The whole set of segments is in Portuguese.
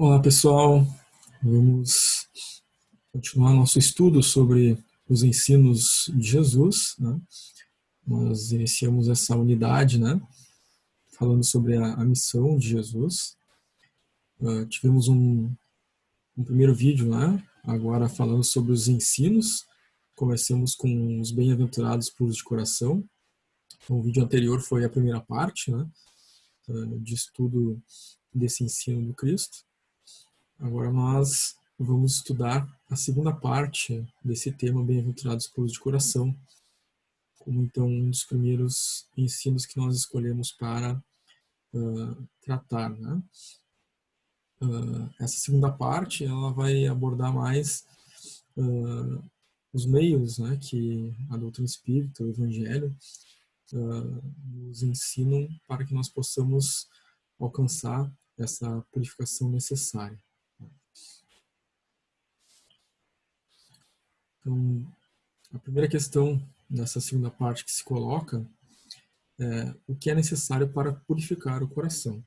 Olá pessoal, vamos continuar nosso estudo sobre os ensinos de Jesus, né? Nós iniciamos essa unidade, né? Falando sobre a missão de Jesus. Tivemos um primeiro vídeo, né? Agora falando sobre os ensinos. Começamos com os bem-aventurados puros de coração. Então, o vídeo anterior foi a primeira parte, né? De estudo desse ensino do Cristo. Agora nós vamos estudar a segunda parte desse tema, Bem-aventurados puros de coração, como então um dos primeiros ensinos que nós escolhemos para tratar, né? Essa segunda parte ela vai abordar mais os meios, né, que a doutrina espírita, o evangelho, nos ensinam para que nós possamos alcançar essa purificação necessária. Então, a primeira questão dessa segunda parte que se coloca é o que é necessário para purificar o coração.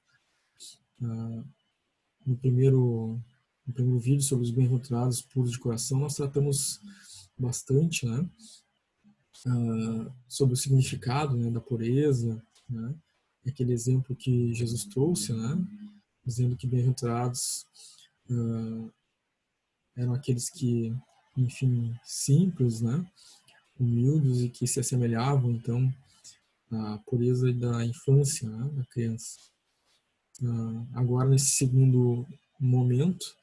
No primeiro vídeo sobre os bem-aventurados puros de coração, nós tratamos bastante, né, sobre o significado, né, da pureza, né, aquele exemplo que Jesus trouxe, né, dizendo que bem-aventurados eram aqueles que, enfim, simples, né, humildes e que se assemelhavam, então, à pureza da infância, né, da criança. Agora, nesse segundo momento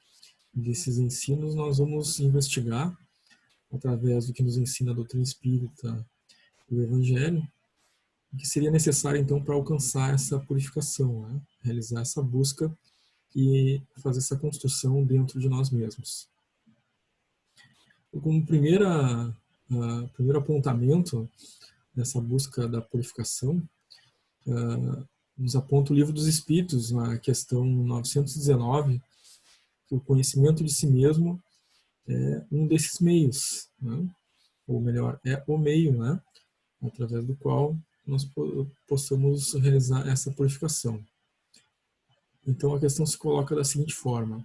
desses ensinos, nós vamos investigar, através do que nos ensina a doutrina espírita e o Evangelho, o que seria necessário, então, para alcançar essa purificação, né? Realizar essa busca e fazer essa construção dentro de nós mesmos. Como primeiro apontamento nessa busca da purificação, nos aponta o Livro dos Espíritos, na questão 919, que o conhecimento de si mesmo é um desses meios, né? Ou melhor, é o meio, né, através do qual nós possamos realizar essa purificação. Então a questão se coloca da seguinte forma: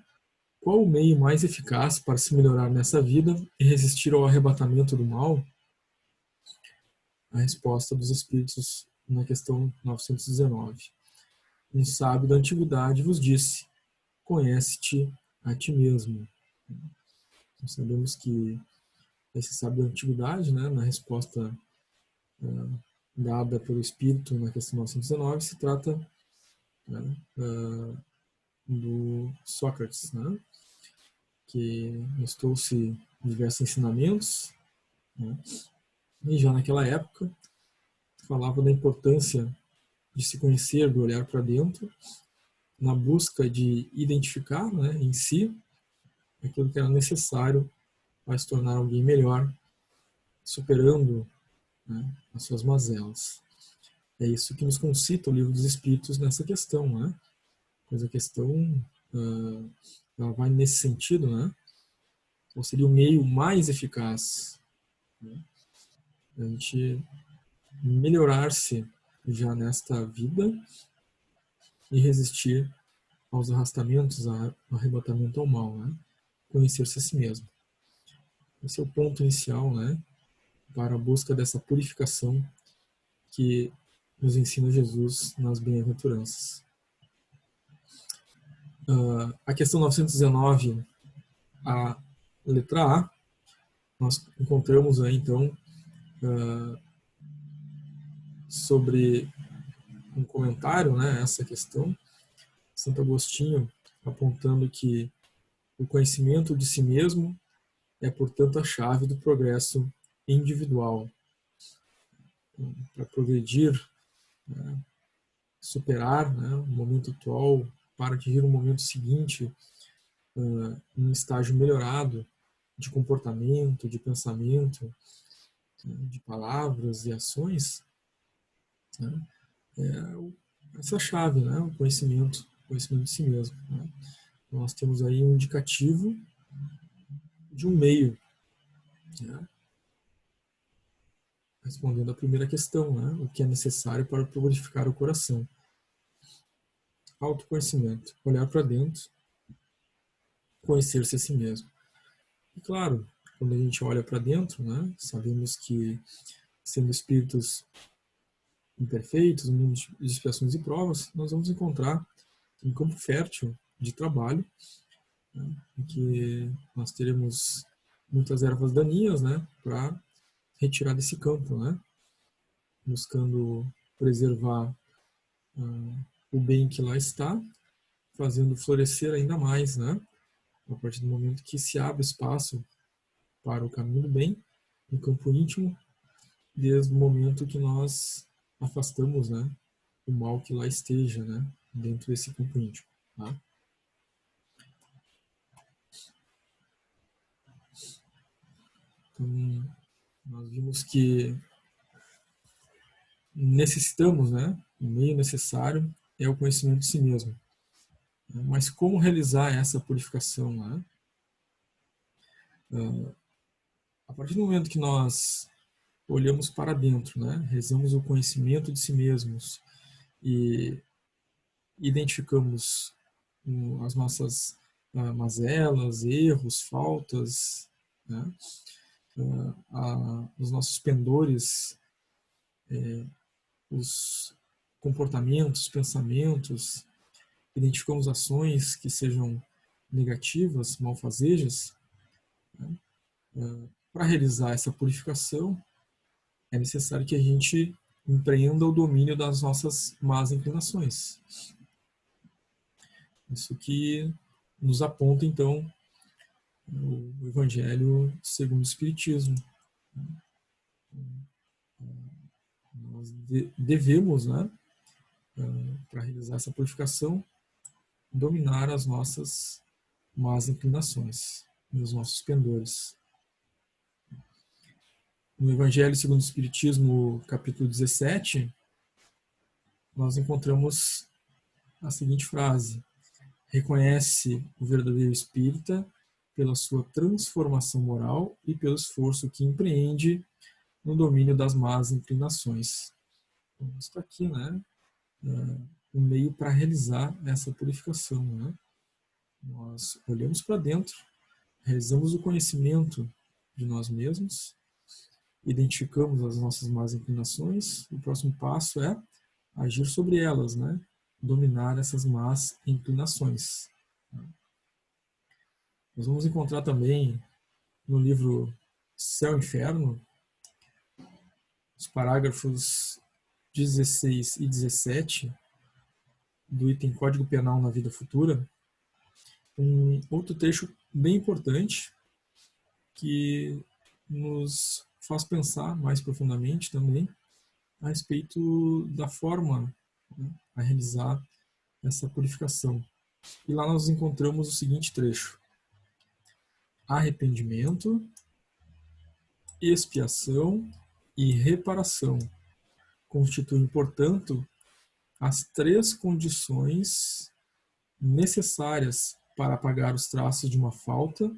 qual o meio mais eficaz para se melhorar nessa vida e resistir ao arrebatamento do mal? A resposta dos Espíritos na questão 919. Um sábio da antiguidade vos disse: conhece-te a ti mesmo. Nós sabemos que esse sábio da antiguidade, né, na resposta dada pelo Espírito na questão 919, se trata, né, do Sócrates, né, que nos trouxe diversos ensinamentos, né, e já naquela época falava da importância de se conhecer, de olhar para dentro, na busca de identificar, né, em si aquilo que era necessário para se tornar alguém melhor, superando, né, as suas mazelas. É isso que nos concita o Livro dos Espíritos nessa questão, né? Pois a questão ela vai nesse sentido, né? Qual seria o meio mais eficaz, né, a gente melhorar-se já nesta vida e resistir aos arrastamentos, ao arrebatamento ao mal, né? Conhecer-se a si mesmo. Esse é o ponto inicial, né, para a busca dessa purificação que nos ensina Jesus nas bem-aventuranças. A questão 919, a letra A, nós encontramos aí, então, sobre um comentário, né, essa questão, Santo Agostinho apontando que o conhecimento de si mesmo é, portanto, a chave do progresso individual. Para progredir, né, superar, né, o momento atual, para atingir o momento seguinte, em um estágio melhorado de comportamento, de pensamento, de palavras e ações, né, é essa chave, né, o conhecimento de si mesmo. Né. Nós temos aí um indicativo de um meio, né, respondendo à primeira questão, né, o que é necessário para purificar o coração. Autoconhecimento, olhar para dentro conhecer-se a si mesmo. E claro, quando a gente olha para dentro, né, sabemos que, sendo espíritos imperfeitos, no mundo de expiações e provas, nós vamos encontrar um campo fértil de trabalho, né, em que nós teremos muitas ervas daninhas, né, para retirar desse campo, né, buscando preservar o bem que lá está, fazendo florescer ainda mais, né, a partir do momento que se abre espaço para o caminho do bem, no campo íntimo, desde o momento que nós afastamos, né, o mal que lá esteja, né, dentro desse campo íntimo. Tá? Então, nós vimos que necessitamos, né, o meio necessário é o conhecimento de si mesmo. Né? Mas como realizar essa purificação? Né? A partir do momento que nós olhamos para dentro, né, rezamos o conhecimento de si mesmos e identificamos as nossas mazelas, erros, faltas, né? Os nossos pendores, os comportamentos, pensamentos, identificamos ações que sejam negativas, malfazejas. Né? Para realizar essa purificação, é necessário que a gente empreenda o domínio das nossas más inclinações. Isso que nos aponta, então, o Evangelho segundo o Espiritismo. Nós devemos, né, para realizar essa purificação, dominar as nossas más inclinações e os nossos pendores. No Evangelho segundo o Espiritismo, capítulo 17, nós encontramos a seguinte frase: reconhece o verdadeiro espírita pela sua transformação moral e pelo esforço que empreende no domínio das más inclinações. Então, está aqui, né, um meio para realizar essa purificação. Né? Nós olhamos para dentro, realizamos o conhecimento de nós mesmos, identificamos as nossas más inclinações, o próximo passo é agir sobre elas, né? Dominar essas más inclinações. Nós vamos encontrar também no livro Céu e Inferno, os parágrafos 16 e 17 do item Código Penal na Vida Futura, um outro trecho bem importante que nos faz pensar mais profundamente também a respeito da forma, né, a realizar essa purificação. E lá nós encontramos o seguinte trecho: arrependimento, expiação e reparação constituem, portanto, as três condições necessárias para apagar os traços de uma falta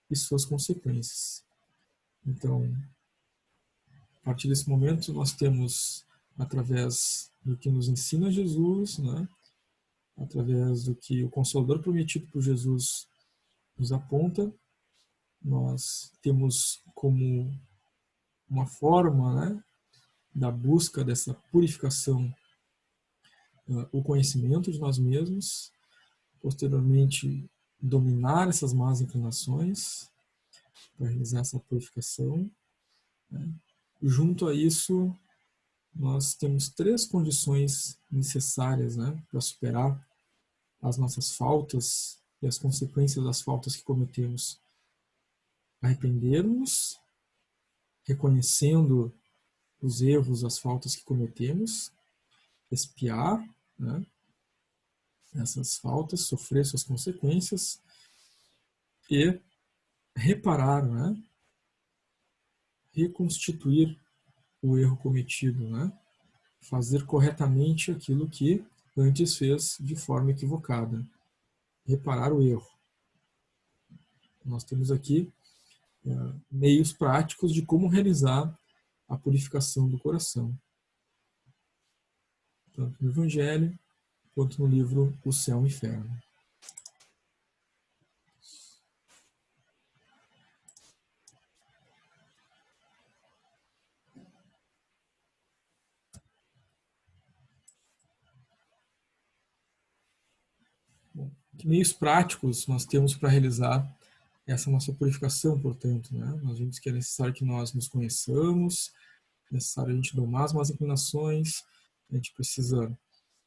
e suas consequências. Então, a partir desse momento, nós temos, através do que nos ensina Jesus, né, através do que o Consolador prometido por Jesus nos aponta, nós temos como uma forma, né, da busca dessa purificação o conhecimento de nós mesmos, posteriormente dominar essas más inclinações para realizar essa purificação. Né? Junto a isso, nós temos três condições necessárias, né, para superar as nossas faltas e as consequências das faltas que cometemos. Arrependermos, reconhecendo os erros, as faltas que cometemos, expiar, né, essas faltas, sofrer suas consequências e reparar, né, reconstituir o erro cometido, né, fazer corretamente aquilo que antes fez de forma equivocada, reparar o erro. Nós temos aqui meios práticos de como realizar a purificação do coração, tanto no Evangelho quanto no livro O Céu e o Inferno. Bom, que meios práticos nós temos para realizar essa nossa purificação, portanto, né? Nós vimos que é necessário que nós nos conheçamos, é necessário a gente domar as más inclinações, a gente precisa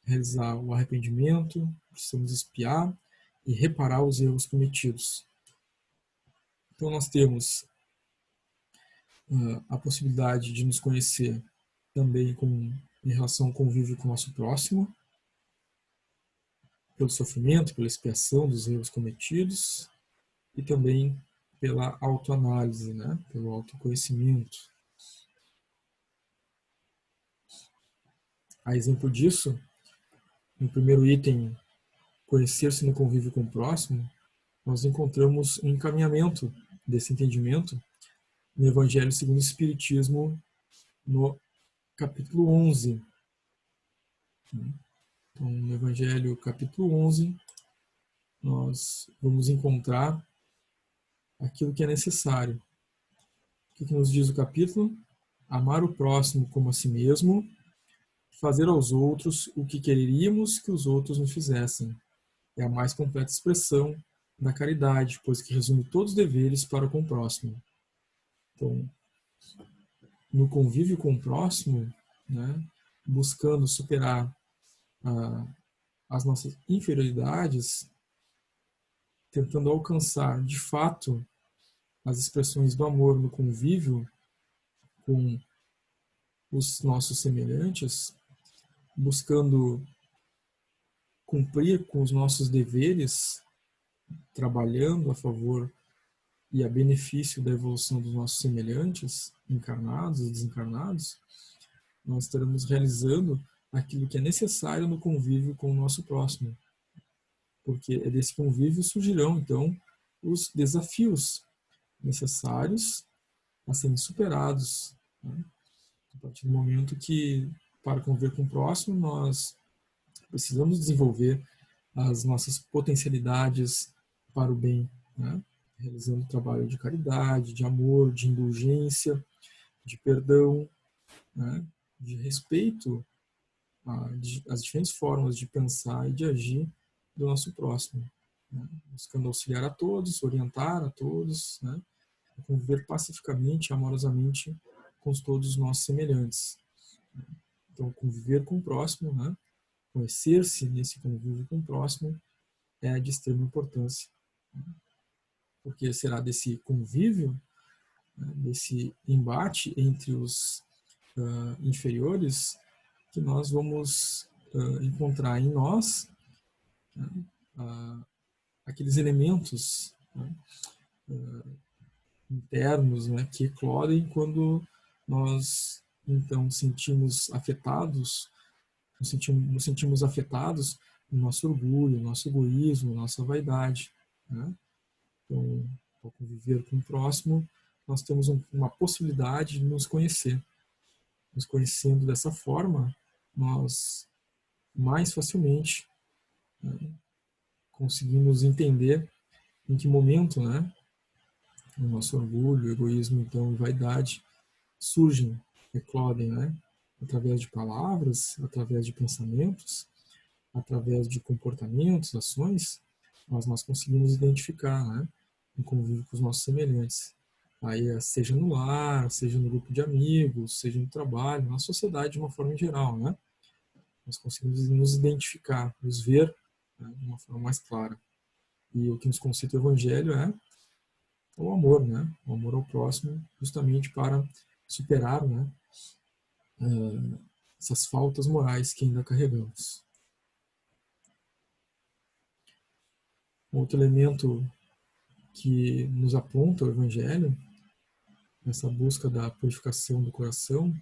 realizar o arrependimento, precisamos expiar e reparar os erros cometidos. Então nós temos a possibilidade de nos conhecer também em relação ao convívio com o nosso próximo, pelo sofrimento, pela expiação dos erros cometidos e também pela autoanálise, né? Pelo autoconhecimento. A exemplo disso, no primeiro item, conhecer-se no convívio com o próximo, nós encontramos um encaminhamento desse entendimento no Evangelho segundo o Espiritismo, no capítulo 11. Então, no Evangelho capítulo 11, nós vamos encontrar aquilo que é necessário. O que nos diz o capítulo? Amar o próximo como a si mesmo, fazer aos outros o que quereríamos que os outros nos fizessem. É a mais completa expressão da caridade, pois que resume todos os deveres para com o próximo. Então, no convívio com o próximo, né, buscando superar as nossas inferioridades, tentando alcançar, de fato, as expressões do amor no convívio com os nossos semelhantes, buscando cumprir com os nossos deveres, trabalhando a favor e a benefício da evolução dos nossos semelhantes, encarnados e desencarnados, nós estaremos realizando aquilo que é necessário no convívio com o nosso próximo. Porque desse convívio surgirão, então, os desafios necessários a serem superados. Né? A partir do momento que, para conviver com o próximo, nós precisamos desenvolver as nossas potencialidades para o bem, né? Realizando trabalho de caridade, de amor, de indulgência, de perdão, né? De respeito às diferentes formas de pensar e de agir do nosso próximo, né? Buscando auxiliar a todos, orientar a todos, né? Conviver pacificamente, amorosamente com todos os nossos semelhantes. Então, conviver com o próximo, né? Conhecer-se nesse convívio com o próximo é de extrema importância, porque será desse convívio, né, desse embate entre os inferiores, que nós vamos encontrar em nós, né, aqueles elementos, né, internos, né, que eclodem quando nós então sentimos afetados, nos sentimos afetados no nosso orgulho, no nosso egoísmo, nossa vaidade, né? Então, ao conviver com o próximo, nós temos uma possibilidade de nos conhecer. Nos conhecendo dessa forma, nós mais facilmente, né, conseguimos entender em que momento, né, o nosso orgulho, egoísmo, então, e vaidade surgem, eclodem, né, através de palavras, através de pensamentos, através de comportamentos, ações, mas nós conseguimos identificar, né, no convívio com os nossos semelhantes. Aí, seja no lar, seja no grupo de amigos, seja no trabalho, na sociedade de uma forma geral, né? Nós conseguimos nos identificar, nos ver, né, de uma forma mais clara. E o que nos concita o Evangelho é o amor, né? O amor ao próximo, justamente para superar, né, essas faltas morais que ainda carregamos. Outro elemento que nos aponta o Evangelho, nessa busca da purificação do coração,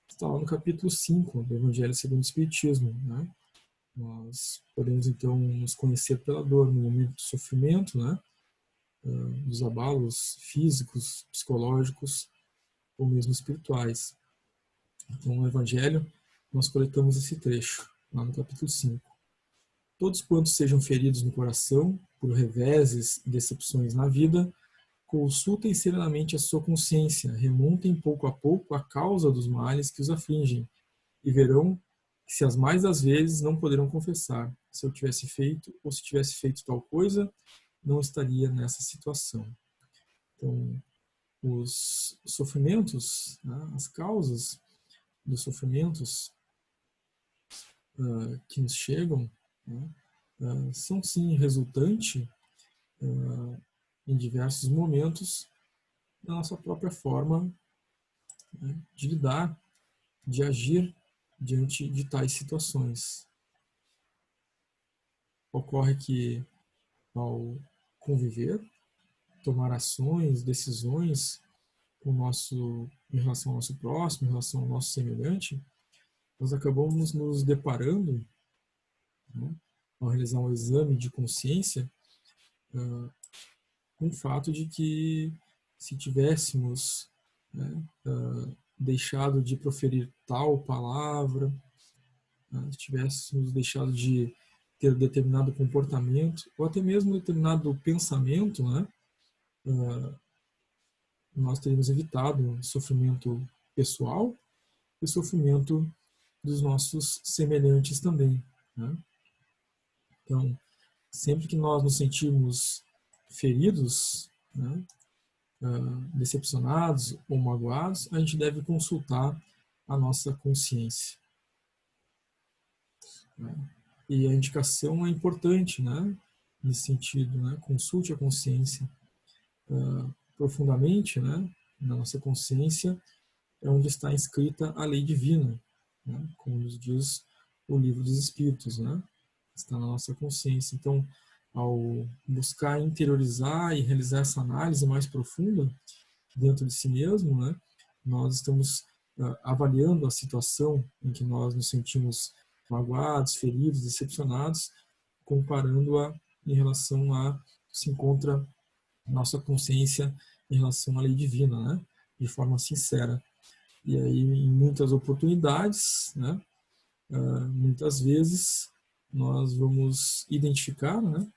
está lá no capítulo 5 do Evangelho segundo o Espiritismo, né? Nós podemos então nos conhecer pela dor no momento do sofrimento, né? Dos abalos físicos, psicológicos ou mesmo espirituais. Então, no Evangelho, nós coletamos esse trecho, lá no capítulo 5. Todos quantos sejam feridos no coração, por reveses e decepções na vida, consultem serenamente a sua consciência, remontem pouco a pouco a causa dos males que os afligem, e verão se as mais das vezes não poderão confessar. Se eu tivesse feito, ou se tivesse feito tal coisa, não estaria nessa situação. Então, os sofrimentos, né, as causas dos sofrimentos que nos chegam, né, são sim resultante em diversos momentos da nossa própria forma, né, de lidar, de agir diante de tais situações. Ocorre que, ao conviver, tomar ações, decisões em relação ao nosso próximo, em relação ao nosso semelhante, nós acabamos nos deparando, né, ao realizar um exame de consciência, com o fato de que, se tivéssemos, né, deixado de proferir tal palavra, né, se tivéssemos deixado de ter determinado comportamento, ou até mesmo determinado pensamento, né, nós teríamos evitado sofrimento pessoal e sofrimento dos nossos semelhantes também, né? Então, sempre que nós nos sentimos feridos, né, decepcionados ou magoados, a gente deve consultar a nossa consciência, né? E a indicação é importante, né, nesse sentido, né? Consulte a consciência profundamente, né, na nossa consciência, é onde está inscrita a lei divina, né, como nos diz o livro dos Espíritos, né, está na nossa consciência. Então, ao buscar interiorizar e realizar essa análise mais profunda dentro de si mesmo, né, nós estamos avaliando a situação em que nós nos sentimos magoados, feridos, decepcionados, comparando-a em relação a se encontra nossa consciência em relação à lei divina, né, de forma sincera. E aí, em muitas oportunidades, né, muitas vezes, nós vamos identificar, né,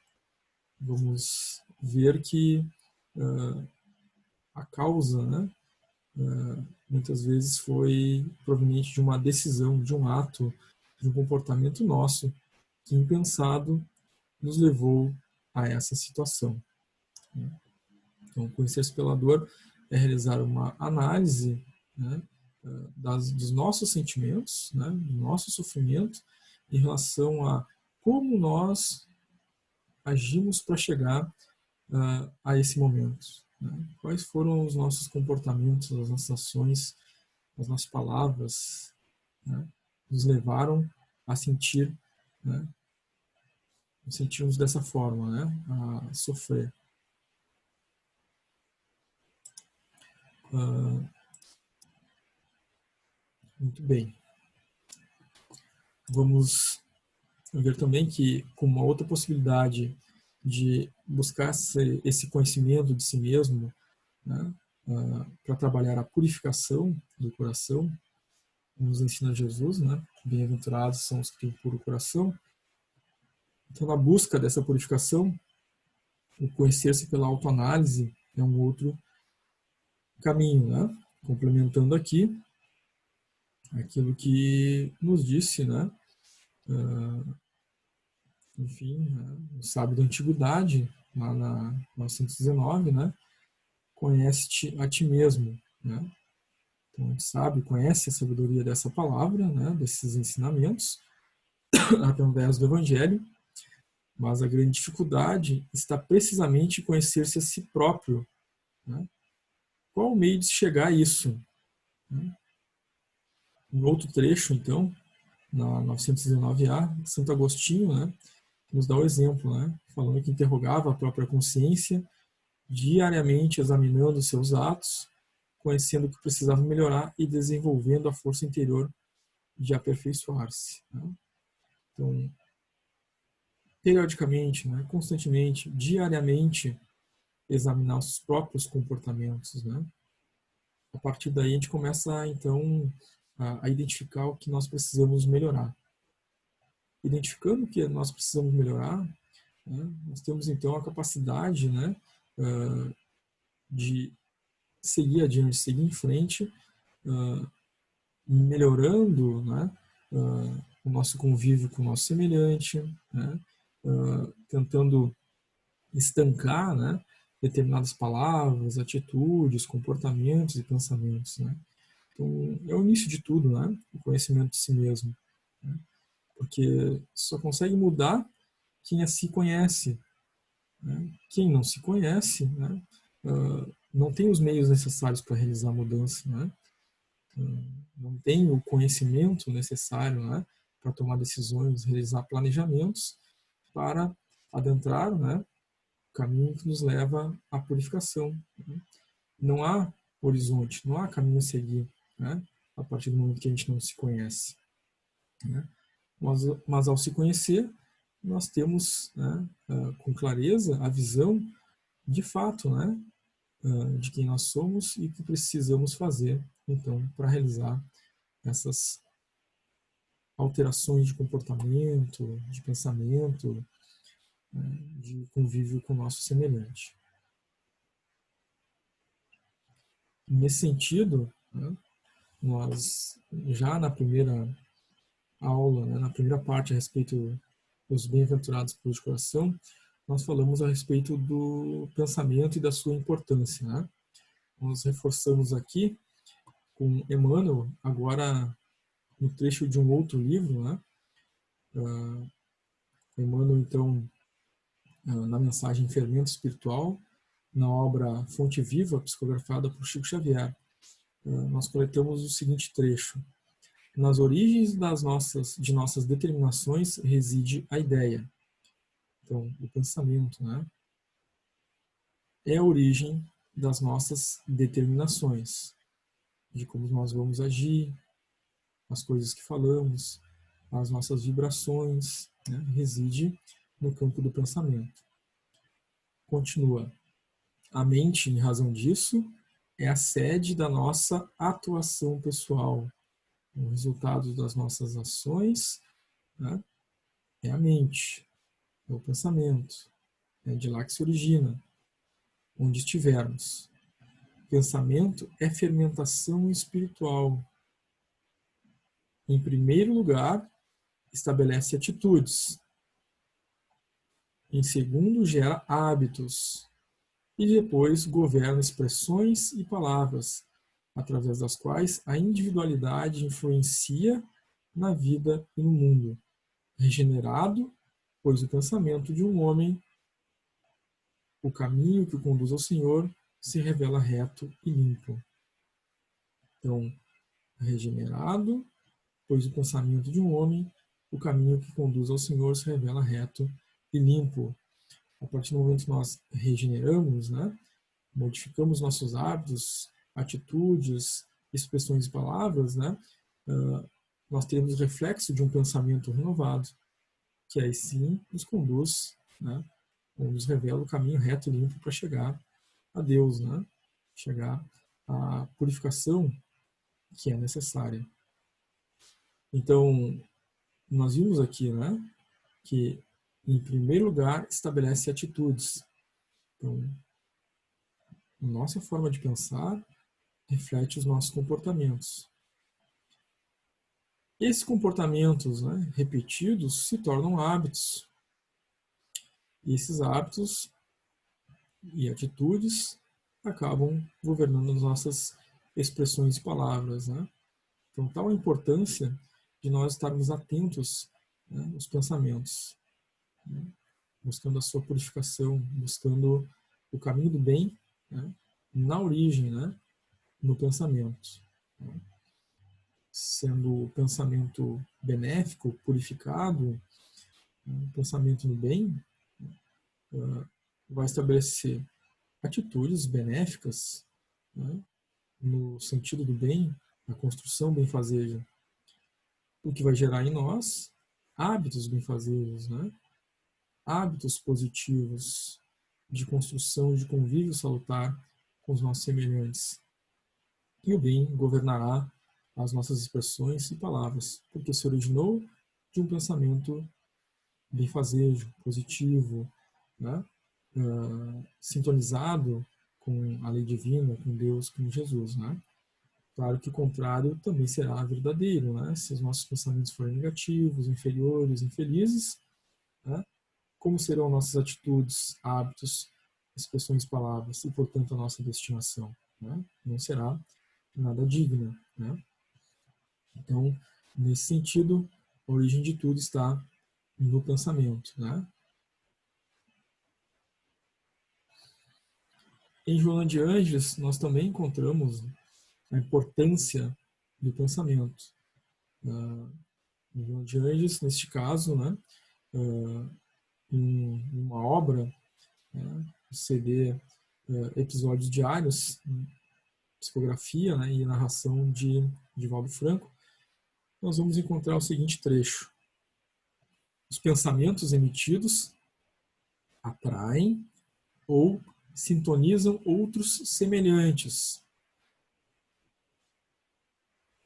vamos ver que a causa, né, muitas vezes foi proveniente de uma decisão, de um ato, de um comportamento nosso que, impensado, nos levou a essa situação, né? Então, conhecer-se pela dor é realizar uma análise, né, dos nossos sentimentos, né, do nosso sofrimento, em relação a como nós agimos para chegar a esse momento, né? Quais foram os nossos comportamentos, as nossas ações, as nossas palavras, né, nos levaram a sentir, né, sentirmos dessa forma, né, a sofrer. Muito bem. Vamos ver também que, com uma outra possibilidade de buscar esse conhecimento de si mesmo, né, para trabalhar a purificação do coração, nos ensina Jesus, né? Bem-aventurados são os que têm puro coração. Então, na busca dessa purificação, o conhecer-se pela autoanálise é um outro caminho, né? Complementando aqui aquilo que nos disse, né, enfim, né, o sábio da antiguidade, lá na 919, né, conhece-te a ti mesmo, né? Então, a gente sabe, conhece a sabedoria dessa palavra, né, desses ensinamentos, através do Evangelho, mas a grande dificuldade está precisamente em conhecer-se a si próprio, né? Qual o meio de chegar a isso, né? Em outro trecho, então, na 919A, Santo Agostinho, né, nos dá o exemplo, né, falando que interrogava a própria consciência, diariamente examinando seus atos, conhecendo o que precisava melhorar e desenvolvendo a força interior de aperfeiçoar-se, né? Então, periodicamente, né, constantemente, diariamente, examinar os próprios comportamentos, né? A partir daí a gente começa, então, a identificar o que nós precisamos melhorar. Identificando o que nós precisamos melhorar, né, nós temos, então, a capacidade, né, de seguir adiante, seguir em frente, melhorando, né, o nosso convívio com o nosso semelhante, né? Tentando estancar, né, determinadas palavras, atitudes, comportamentos e pensamentos, né? Então, é o início de tudo, né? O conhecimento de si mesmo, né? Porque só consegue mudar quem a si conhece, né? Quem não se conhece, né, não tem os meios necessários para realizar a mudança, né? Não tem o conhecimento necessário, né, para tomar decisões, realizar planejamentos para adentrar, né, o caminho que nos leva à purificação, né? Não há horizonte, não há caminho a seguir, né, a partir do momento que a gente não se conhece, né? Mas ao se conhecer, nós temos, né, com clareza a visão de fato, né, de quem nós somos e o que precisamos fazer, então, para realizar essas alterações de comportamento, de pensamento, né, de convívio com o nosso semelhante. Nesse sentido, né, nós já na primeira aula, né, na primeira parte a respeito dos bem-aventurados puros de coração, nós falamos a respeito do pensamento e da sua importância, né? Nós reforçamos aqui com Emmanuel, agora no trecho de um outro livro, né? Emmanuel, então, na mensagem Fermento Espiritual, na obra Fonte Viva, psicografada por Chico Xavier, nós coletamos o seguinte trecho: nas origens de nossas determinações reside a ideia. Então, o pensamento, né, é a origem das nossas determinações, de como nós vamos agir, as coisas que falamos, as nossas vibrações, né, reside no campo do pensamento. Continua. A mente, em razão disso, é a sede da nossa atuação pessoal. O resultado das nossas ações, né, é a mente, é o pensamento. É de lá que se origina, onde estivermos. Pensamento é fermentação espiritual. Em primeiro lugar, estabelece atitudes. Em segundo, gera hábitos. E depois governa expressões e palavras, através das quais a individualidade influencia na vida e no mundo. Regenerado, pois o pensamento de um homem, o caminho que o conduz ao Senhor, se revela reto e limpo. Então, regenerado, pois o pensamento de um homem, o caminho que conduz ao Senhor, se revela reto e limpo. A partir do momento que nós regeneramos, né, modificamos nossos hábitos, atitudes, expressões e palavras, né, nós teremos reflexo de um pensamento renovado, que aí sim nos conduz, né, ou nos revela o caminho reto e limpo para chegar a Deus, né, chegar à purificação que é necessária. Então, nós vimos aqui, né, que, em primeiro lugar, estabelece atitudes. Então, nossa forma de pensar reflete os nossos comportamentos. Esses comportamentos, né, repetidos se tornam hábitos. E esses hábitos e atitudes acabam governando as nossas expressões e palavras, né? Então, tal a importância de nós estarmos atentos, né, aos pensamentos, né, buscando a sua purificação, buscando o caminho do bem, né, na origem, né, no pensamento, né? Sendo o pensamento benéfico, purificado, um pensamento no bem, vai estabelecer atitudes benéficas, né, no sentido do bem, a construção benfazeja, o que vai gerar em nós hábitos benfazejos, né, hábitos positivos de construção, de convívio salutar com os nossos semelhantes. E o bem governará as nossas expressões e palavras, porque se originou de um pensamento benfazejo, positivo, né, sintonizado com a lei divina, com Deus, com Jesus, né? Claro que o contrário também será verdadeiro, né? Se os nossos pensamentos forem negativos, inferiores, infelizes, né? Como serão nossas atitudes, hábitos, expressões, palavras e, portanto, a nossa destinação, né? Não será nada digna, né? Então, nesse sentido, a origem de tudo está no pensamento, né? Em Joana de Ângeles, nós também encontramos a importância do pensamento. Em Joana de Ângeles, neste caso, né, em uma obra, né, CD Episódios Diários, psicografia, né, e narração de Valdo Franco, nós vamos encontrar o seguinte trecho: os pensamentos emitidos atraem ou sintonizam outros semelhantes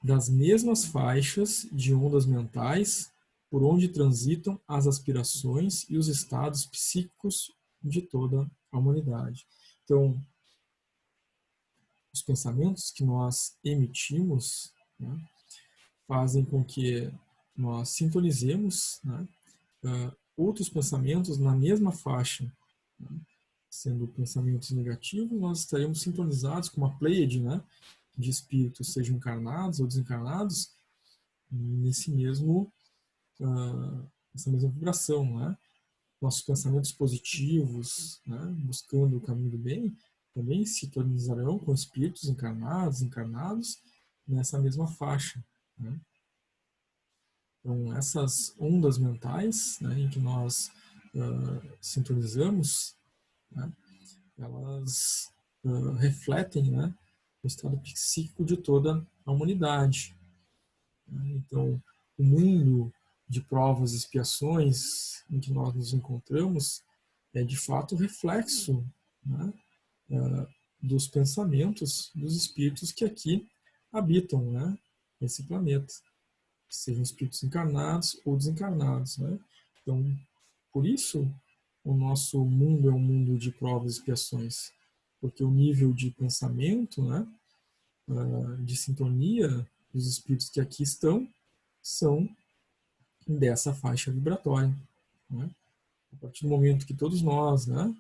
das mesmas faixas de ondas mentais por onde transitam as aspirações e os estados psíquicos de toda a humanidade. Então, os pensamentos que nós emitimos, né, fazem com que nós sintonizemos, né, outros pensamentos na mesma faixa, né, sendo pensamentos negativos, nós estaremos sintonizados com uma pleiade, né, de espíritos, sejam encarnados ou desencarnados, nesse mesmo, essa mesma vibração, né? Nossos pensamentos positivos, né, buscando o caminho do bem, também se sintonizarão com espíritos encarnados, encarnados, nessa mesma faixa, né? Então, essas ondas mentais, né, em que nós sintonizamos, né, elas refletem, né, o estado psíquico de toda a humanidade. Né? Então, o mundo de provas e expiações em que nós nos encontramos é, de fato, reflexo, né, dos pensamentos dos espíritos que aqui habitam, né, esse planeta, sejam espíritos encarnados ou desencarnados. Né? Então, por isso, o nosso mundo é um mundo de provas e expiações, porque o nível de pensamento, né, de sintonia dos espíritos que aqui estão, são dessa faixa vibratória. Né? A partir do momento que todos nós, né,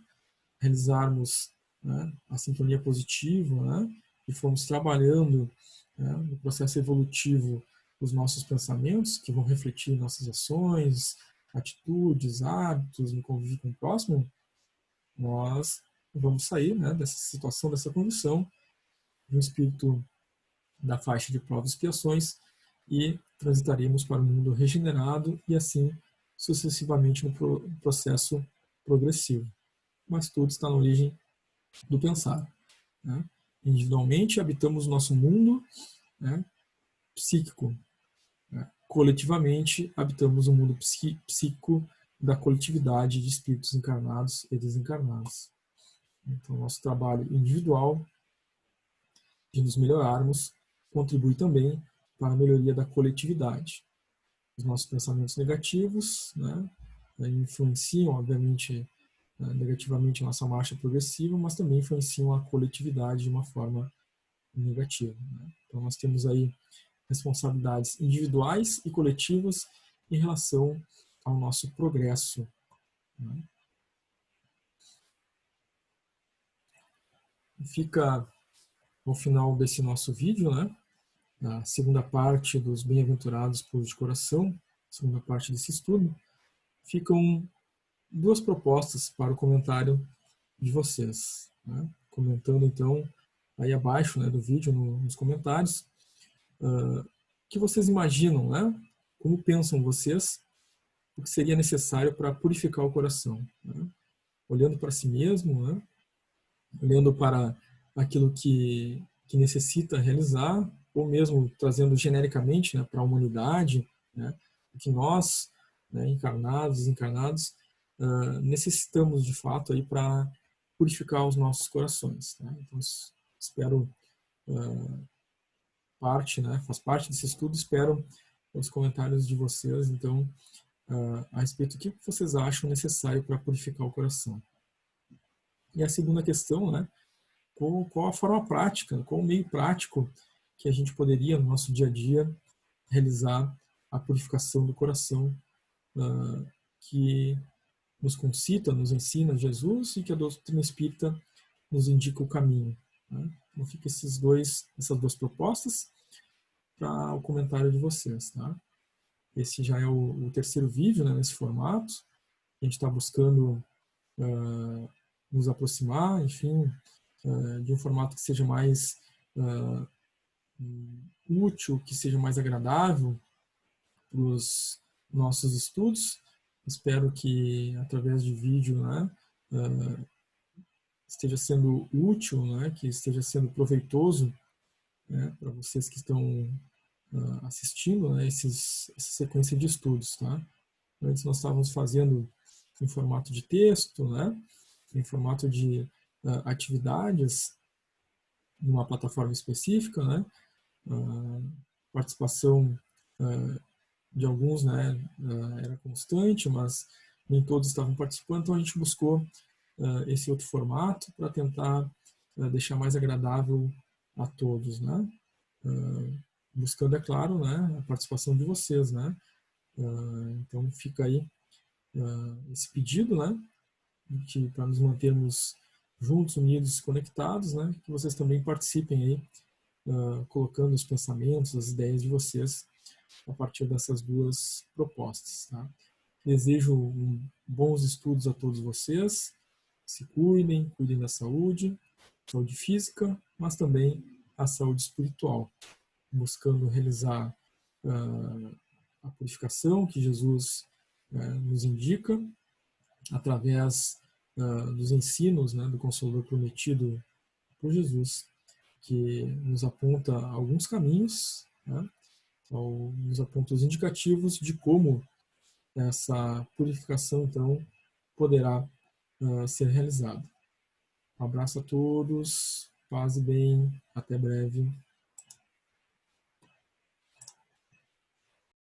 realizarmos, né, a sintonia positiva, né, e formos trabalhando, né, no processo evolutivo os nossos pensamentos, que vão refletir em nossas ações, atitudes, hábitos, no convívio com o próximo, nós vamos sair, né, dessa situação, dessa condição de um espírito da faixa de provas e expiações e transitaremos para o mundo regenerado e assim sucessivamente no processo progressivo. Mas tudo está na origem do pensar. Né? Individualmente habitamos nosso mundo, né, psíquico. Né? Coletivamente habitamos o mundo psíquico da coletividade de espíritos encarnados e desencarnados. Então, nosso trabalho individual de nos melhorarmos contribui também para a melhoria da coletividade. Os nossos pensamentos negativos, né, influenciam, obviamente, negativamente a nossa marcha progressiva, mas também influenciam a coletividade de uma forma negativa. Né? Então, nós temos aí responsabilidades individuais e coletivas em relação ao nosso progresso. Né? Fica ao final desse nosso vídeo, né, na segunda parte dos Bem-aventurados puros de coração, segunda parte desse estudo, ficam duas propostas para o comentário de vocês. Né? Comentando, então, aí abaixo, né, do vídeo, nos comentários, o que vocês imaginam, né? Como pensam vocês o que seria necessário para purificar o coração? Né? Olhando para si mesmo, né? Olhando para aquilo que necessita realizar, ou mesmo trazendo genericamente, né, para a humanidade, né, o que nós, né, encarnados, desencarnados, necessitamos de fato aí para purificar os nossos corações. Né? Então, espero faz parte desse estudo, espero os comentários de vocês, então, a respeito do que vocês acham necessário para purificar o coração. E a segunda questão, né, qual a forma prática, qual o meio prático que a gente poderia, no nosso dia a dia, realizar a purificação do coração, que nos concita, nos ensina Jesus, e que a doutrina espírita nos indica o caminho. Né? Então fica essas duas propostas para o comentário de vocês. Tá? Esse já é o terceiro vídeo, né, nesse formato. A gente está buscando nos aproximar, enfim, de um formato que seja mais útil, que seja mais agradável para os nossos estudos. Espero que, através de vídeo, né, esteja sendo útil, né, que esteja sendo proveitoso, né, para vocês que estão assistindo, né, essa sequência de estudos. Tá? Antes nós estávamos fazendo em formato de texto, né, em formato de atividades numa plataforma específica, né, participação de alguns, né, era constante, mas nem todos estavam participando, então a gente buscou esse outro formato para tentar deixar mais agradável a todos, né? Buscando, é claro, né, a participação de vocês, né? Então fica aí esse pedido, né, para nos mantermos juntos, unidos, conectados, né? Que vocês também participem aí, colocando os pensamentos, as ideias de vocês a partir dessas duas propostas. Tá? Desejo bons estudos a todos vocês, se cuidem, cuidem da saúde física, mas também a saúde espiritual, buscando realizar a purificação que Jesus nos indica, através dos ensinos, né, do Consolador prometido por Jesus, que nos aponta alguns caminhos, né, nos aponta os indicativos de como essa purificação, então, poderá ser realizada. Um abraço a todos, paz e bem, até breve.